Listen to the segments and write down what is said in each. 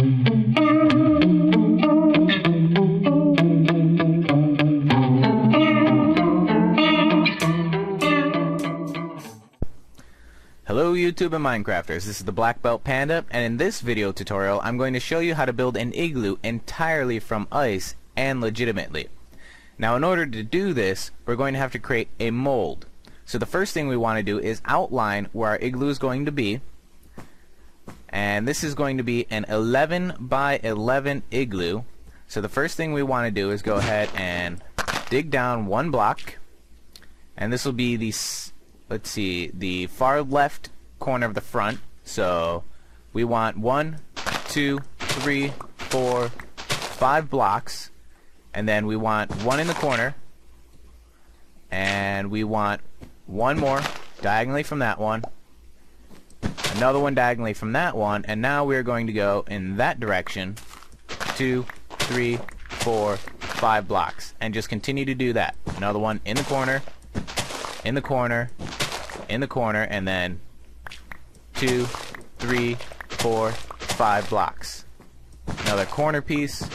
Hello YouTube and Minecrafters, this is the Black Belt Panda, and in this video tutorial I'm going to show you how to build an igloo entirely from ice and legitimately. Now in order to do this, we're going to have to create a mold. So the first thing we want to do is outline where our igloo is going to be, and this is going to be an 11 by 11 igloo. So the first thing we want to do is go ahead and dig down one block, and this will be the the far left corner of the front. So we want 1, 2, 3, 4, 5 blocks, and then we want one in the corner, and we want one more diagonally from that one, another one diagonally from that one, and now we're going to go in that direction 2, 3, 4, 5 blocks, and just continue to do that. Another one in the corner, in the corner, in the corner, and then 2, 3, 4, 5 blocks. Another corner piece,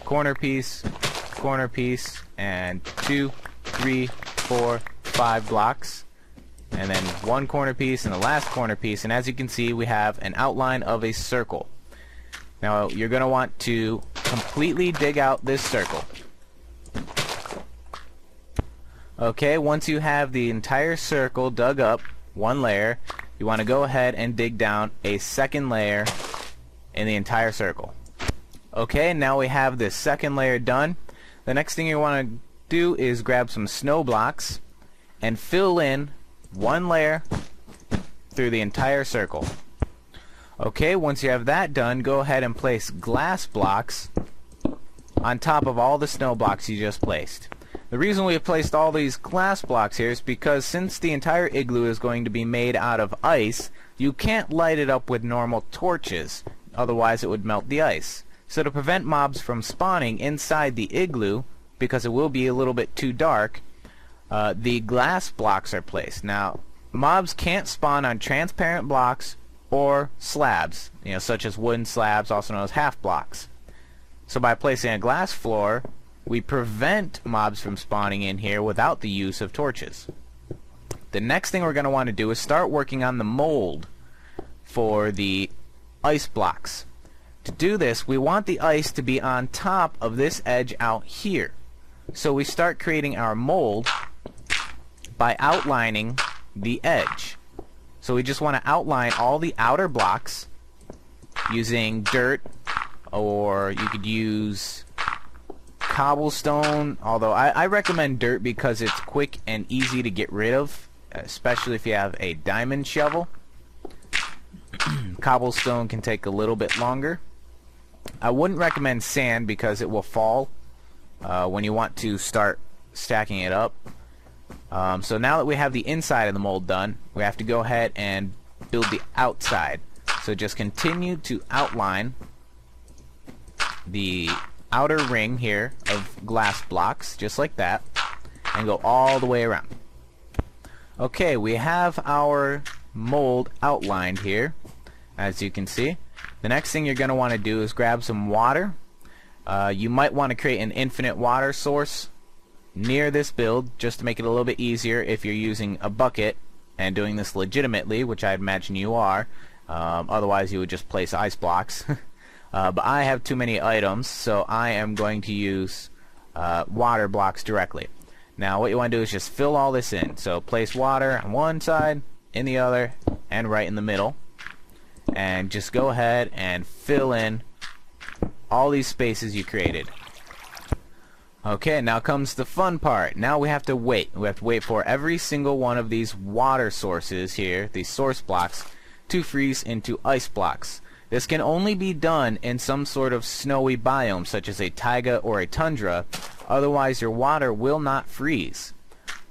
corner piece, corner piece, and 2, 3, 4, 5 blocks, and then one corner piece and the last corner piece, and as you can see we have an outline of a circle. Now you're going to want to completely dig out this circle. Okay, once you have the entire circle dug up, one layer, you want to go ahead and dig down a second layer in the entire circle. Okay, now we have this second layer done. The next thing you want to do is grab some snow blocks and fill in one layer through the entire circle. Okay, once you have that done, go ahead and place glass blocks on top of all the snow blocks you just placed. The reason we have placed all these glass blocks here is because since the entire igloo is going to be made out of ice, you can't light it up with normal torches, otherwise it would melt the ice. So to prevent mobs from spawning inside the igloo, because it will be a little bit too dark, the glass blocks are placed. Now, mobs can't spawn on transparent blocks or slabs, such as wooden slabs, also known as half blocks. So by placing a glass floor, we prevent mobs from spawning in here without the use of torches. The next thing we're going to want to do is start working on the mold for the ice blocks. To do this, we want the ice to be on top of this edge out here. So we start creating our mold by outlining the edge. So we just want to outline all the outer blocks using dirt, or you could use cobblestone, although I recommend dirt because it's quick and easy to get rid of, especially if you have a diamond shovel. Cobblestone can take a little bit longer. I wouldn't recommend sand because it will fall when you want to start stacking it up. So now that we have the inside of the mold done, we have to go ahead and build the outside. So just continue to outline the outer ring here of glass blocks, just like that, and go all the way around. Okay, we have our mold outlined here, as you can see. The next thing you're going to want to do is grab some water. You might want to create an infinite water source near this build, just to make it a little bit easier if you're using a bucket and doing this legitimately, which I imagine you are. Otherwise you would just place ice blocks. But I have too many items, so I am going to use water blocks directly. Now what you want to do is just fill all this in. So place water on one side, in the other, and right in the middle. And just go ahead and fill in all these spaces you created. Okay, now comes the fun part. Now we have to wait. We have to wait for every single one of these water sources here, these source blocks, to freeze into ice blocks. This can only be done in some sort of snowy biome, such as a taiga or a tundra, otherwise your water will not freeze.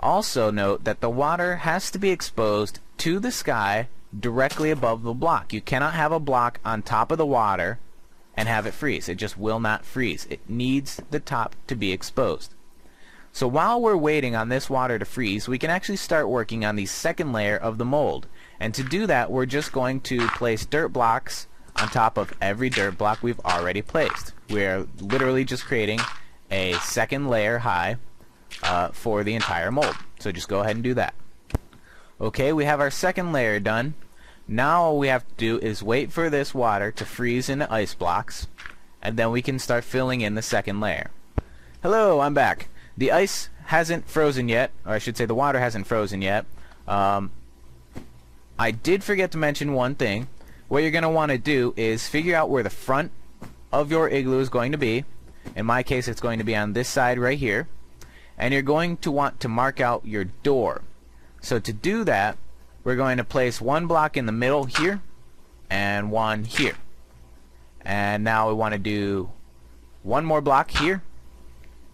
Also note that the water has to be exposed to the sky directly above the block. You cannot have a block on top of the water and have it freeze. It just will not freeze. It needs the top to be exposed. So while we're waiting on this water to freeze, we can actually start working on the second layer of the mold. And to do that, we're just going to place dirt blocks on top of every dirt block we've already placed. We're literally just creating a second layer high for the entire mold. So just go ahead and do that. Okay, we have our second layer done. Now all we have to do is wait for this water to freeze into ice blocks, and then we can start filling in the second layer. Hello, I'm back. The ice hasn't frozen yet, or I should say the water hasn't frozen yet. I did forget to mention one thing. What you're going to want to do is figure out where the front of your igloo is going to be. In my case, it's going to be on this side right here. And you're going to want to mark out your door. So to do that, we're going to place one block in the middle here and one here. And now we want to do one more block here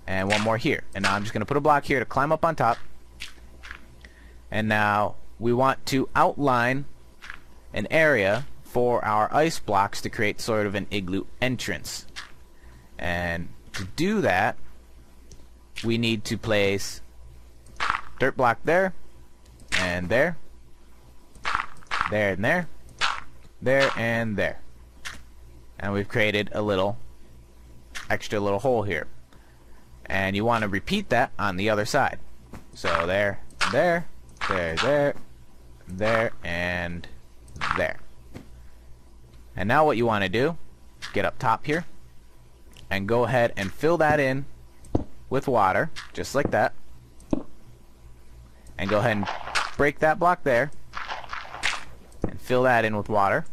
and one more here. And now I'm just going to put a block here to climb up on top. And now we want to outline an area for our ice blocks to create sort of an igloo entrance. And to do that, we need to place dirt block there and there, there and there, there and there. And we've created a little extra little hole here. And you want to repeat that on the other side. So there, there, there, there, and there. And now what you want to do, get up top here and go ahead and fill that in with water, just like that. And go ahead and break that block there and fill that in with water.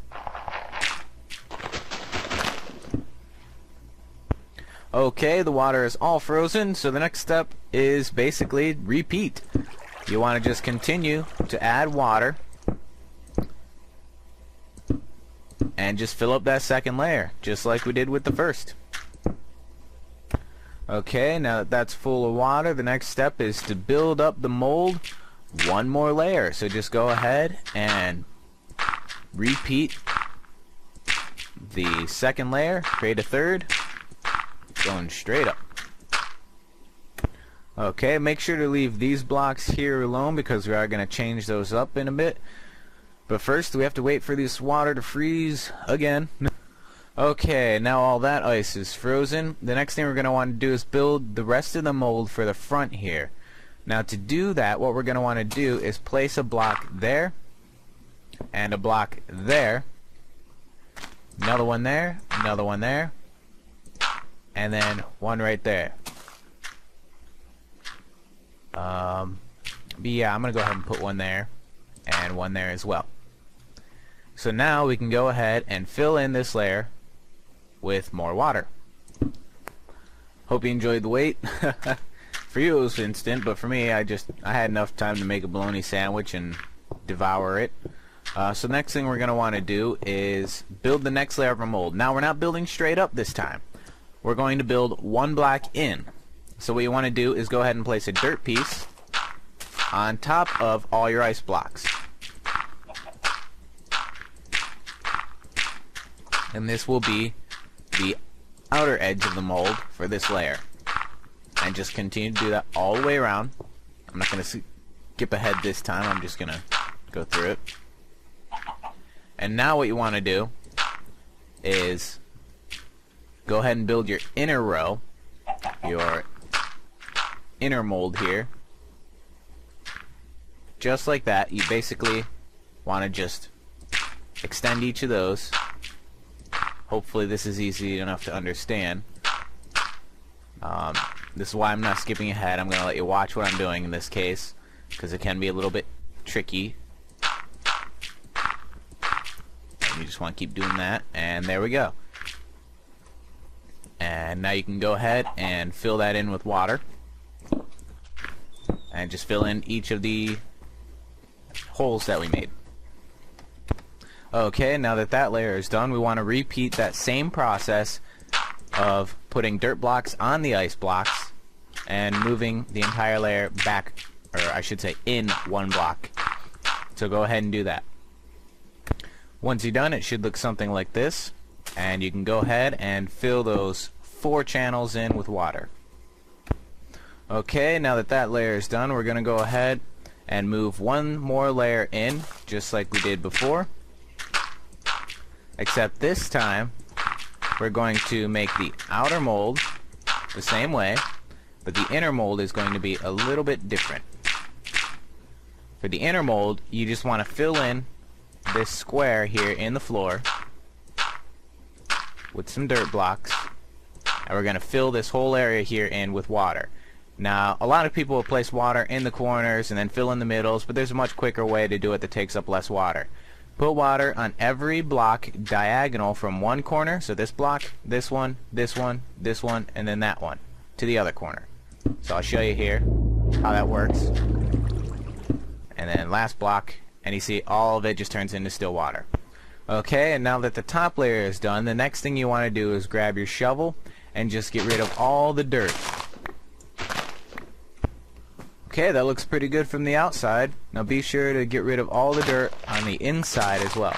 Okay, the water is all frozen, so the next step is basically repeat. You want to just continue to add water and just fill up that second layer, just like we did with the first. Okay, now that that's full of water, the next step is to build up the mold one more layer. So just go ahead and repeat the second layer, create a third, going straight up. Okay, make sure to leave these blocks here alone because we are going to change those up in a bit. But first we have to wait for this water to freeze again. Okay, now all that ice is frozen. The next thing we're going to want to do is build the rest of the mold for the front here. Now to do that, what we're going to want to do is place a block there and a block there, another one there, another one there, and then one right there. But yeah, I'm going to go ahead and put one there and one there as well. So now we can go ahead and fill in this layer with more water. Hope you enjoyed the wait. For you it was instant, but for me I had enough time to make a bologna sandwich and devour it. So the next thing we're going to want to do is build the next layer of our mold. Now we're not building straight up this time. We're going to build one block in. So what you want to do is go ahead and place a dirt piece on top of all your ice blocks. And this will be the outer edge of the mold for this layer. And just continue to do that all the way around. I'm not going to skip ahead this time. I'm just going to go through it. And now what you want to do is go ahead and build your inner row, your inner mold here. Just like that. You basically want to just extend each of those. Hopefully this is easy enough to understand. This is why I'm not skipping ahead. I'm going to let you watch what I'm doing in this case, because it can be a little bit tricky. And you just want to keep doing that, and there we go. And now you can go ahead and fill that in with water. And just fill in each of the holes that we made. Okay, now that that layer is done, we want to repeat that same process of putting dirt blocks on the ice blocks and moving the entire layer back, or I should say in one block. So go ahead and do that. Once you're done, it should look something like this, and you can go ahead and fill those 4 channels in with water. Okay, now that that layer is done, we're going to go ahead and move one more layer in, just like we did before. except this time we're going to make the outer mold the same way, but the inner mold is going to be a little bit different. For the inner mold, you just want to fill in this square here in the floor with some dirt blocks, and we're going to fill this whole area here in with water. Now, a lot of people will place water in the corners and then fill in the middles, but there's a much quicker way to do it that takes up less water. Put water on every block diagonal from one corner, so this block, this one, this one, this one, and then that one, to the other corner. So I'll show you here how that works. And then last block, and you see all of it just turns into still water. Okay, and now that the top layer is done, the next thing you want to do is grab your shovel and just get rid of all the dirt. Okay, that looks pretty good from the outside. Now be sure to get rid of all the dirt on the inside as well.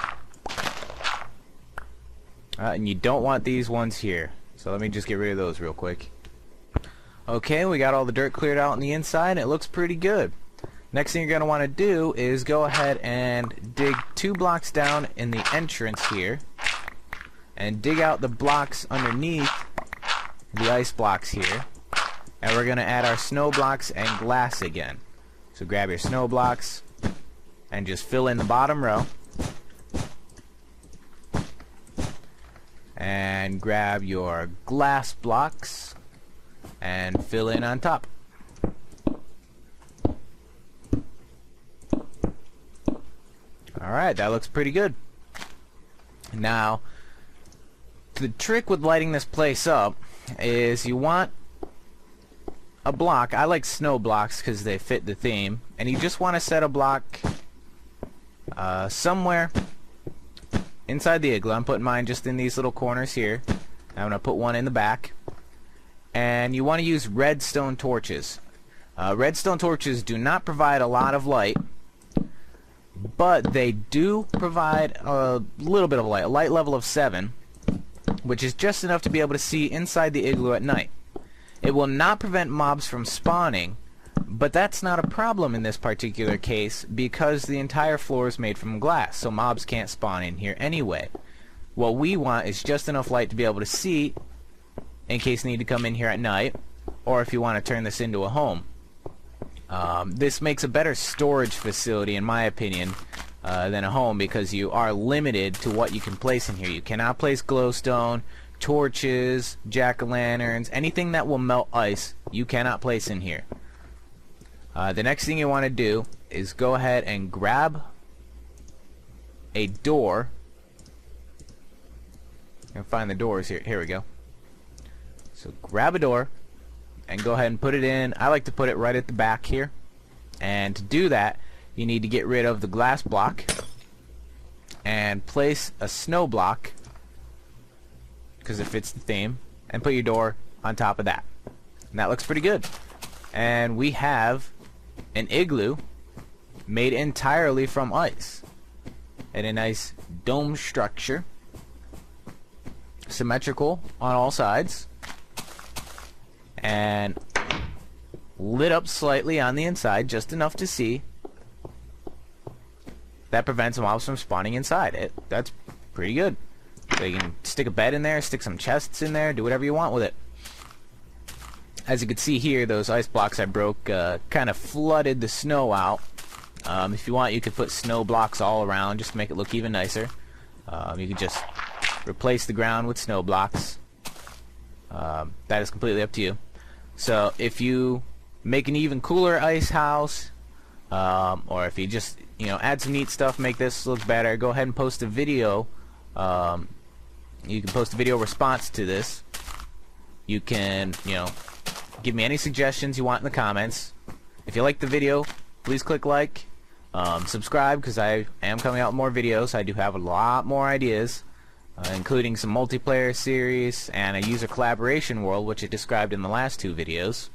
And you don't want these ones here. So let me just get rid of those real quick. Okay, we got all the dirt cleared out on the inside. It looks pretty good. Next thing you're going to want to do is go ahead and dig 2 blocks down in the entrance here. And dig out the blocks underneath the ice blocks here. And we're going to add our snow blocks and glass again. So grab your snow blocks and just fill in the bottom row. And grab your glass blocks and fill in on top. Alright, that looks pretty good. Now, the trick with lighting this place up is you want a block. I like snow blocks because they fit the theme, and you just want to set a block somewhere inside the igloo. I'm putting mine just in these little corners here. I'm going to put one in the back, and you want to use redstone torches. Redstone torches do not provide a lot of light, but they do provide a little bit of light, a light level of 7, which is just enough to be able to see inside the igloo at night. It will not prevent mobs from spawning, but that's not a problem in this particular case because the entire floor is made from glass, so mobs can't spawn in here anyway. What we want is just enough light to be able to see in case you need to come in here at night, or if you want to turn this into a home. This makes a better storage facility, in my opinion, than a home because you are limited to what you can place in here. You cannot place glowstone, torches, jack-o'-lanterns, anything that will melt ice, you cannot place in here. The next thing you want to do is go ahead and grab a door. I'll find the doors here. Here we go. So grab a door and go ahead and put it in. I like to put it right at the back here. And to do that, you need to get rid of the glass block and place a snow block because it fits the theme, and put your door on top of that. And that looks pretty good. And we have an igloo made entirely from ice and a nice dome structure, symmetrical on all sides, and lit up slightly on the inside, just enough to see. That prevents mobs from spawning inside. That's pretty good. So you can stick a bed in there, stick some chests in there, do whatever you want with it. As you can see here, those ice blocks I broke kind of flooded the snow out. If you want, you could put snow blocks all around just to make it look even nicer. You could just replace the ground with snow blocks. That is completely up to you. So if you make an even cooler ice house, or if you just add some neat stuff, make this look better, go ahead and post a video. You can post a video response to this. You can give me any suggestions you want in the comments. If you like the video, please click like, subscribe, because I am coming out with more videos. I do have a lot more ideas, including some multiplayer series and a user collaboration world, which I described in the last 2 videos.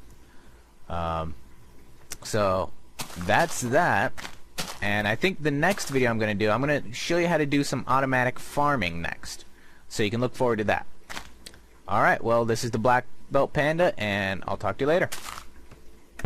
So that's that. And I think the next video I'm going to show you how to do some automatic farming next. So you can look forward to that. Alright, well, this is the Black Belt Panda, and I'll talk to you later.